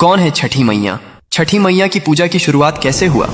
कौन है छठी मैया? छठी मैया की पूजा की शुरुआत कैसे हुआ?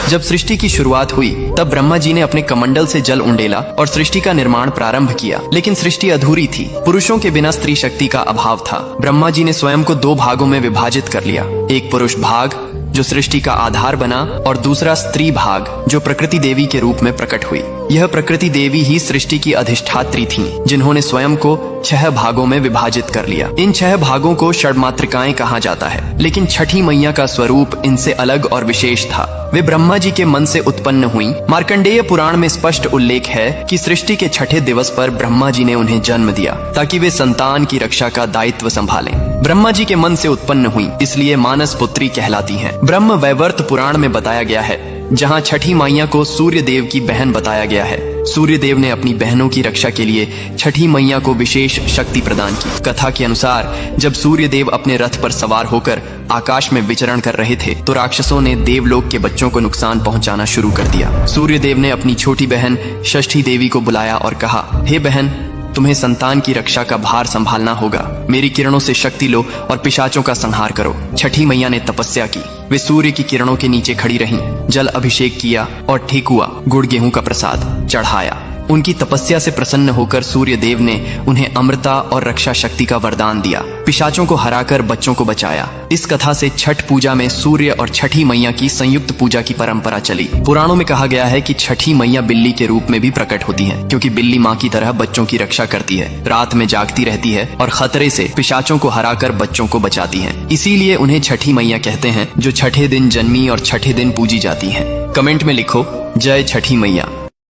जब सृष्टि की शुरुआत हुई तब ब्रह्मा जी ने अपने कमंडल से जल उंडेला और सृष्टि का निर्माण प्रारंभ किया, लेकिन सृष्टि अधूरी थी। पुरुषों के बिना स्त्री शक्ति का अभाव था। ब्रह्मा जी ने स्वयं को 2 भागों में विभाजित कर लिया, एक पुरुष भाग जो सृष्टि का आधार बना और दूसरा स्त्री भाग जो प्रकृति देवी के रूप में प्रकट हुई। यह प्रकृति देवी ही सृष्टि की अधिष्ठात्री थीं, जिन्होंने स्वयं को 6 भागों में विभाजित कर लिया। इन 6 भागों को षड्मातृकाएं कहा जाता है, लेकिन छठी मैया का स्वरूप इनसे अलग और विशेष था। वे ब्रह्मा जी के मन से उत्पन्न हुई। मार्कंडेय पुराण में स्पष्ट उल्लेख है कि सृष्टि के 6ठे दिवस पर ब्रह्मा जी ने उन्हें जन्म दिया ताकि वे संतान की रक्षा का दायित्व संभालें। ब्रह्मा जी के मन से उत्पन्न हुई, इसलिए मानस पुत्री कहलाती हैं। ब्रह्म वैवर्त पुराण में बताया गया है, जहाँ छठी मैया को सूर्य देव की बहन बताया गया है। सूर्य देव ने अपनी बहनों की रक्षा के लिए छठी मैया को विशेष शक्ति प्रदान की। कथा के अनुसार जब सूर्य देव अपने रथ पर सवार होकर आकाश में विचरण कर रहे थे तो राक्षसों ने देवलोक के बच्चों को नुकसान पहुंचाना शुरू कर दिया। सूर्य देव ने अपनी छोटी बहन षष्ठी देवी को बुलाया और कहा, हे बहन, तुम्हें संतान की रक्षा का भार संभालना होगा। मेरी किरणों से शक्ति लो और पिशाचों का संहार करो। छठी मैया ने तपस्या की। वे सूर्य की किरणों के नीचे खड़ी रहीं, जल अभिषेक किया और ठेकुआ गुड़ गेहूं का प्रसाद चढ़ाया। उनकी तपस्या से प्रसन्न होकर सूर्य देव ने उन्हें अमृता और रक्षा शक्ति का वरदान दिया। पिशाचों को हराकर बच्चों को बचाया। इस कथा से छठ पूजा में सूर्य और छठी मैया की संयुक्त पूजा की परंपरा चली। पुराणों में कहा गया है कि छठी मैया बिल्ली के रूप में भी प्रकट होती है, क्योंकि बिल्ली माँ की तरह बच्चों की रक्षा करती है, रात में जागती रहती है और खतरे से पिशाचों को हराकर बच्चों को बचाती है। इसीलिए उन्हें छठी मैया कहते हैं, जो छठे दिन जन्मी और छठे दिन पूजी जाती है। कमेंट में लिखो, जय छठी मैया।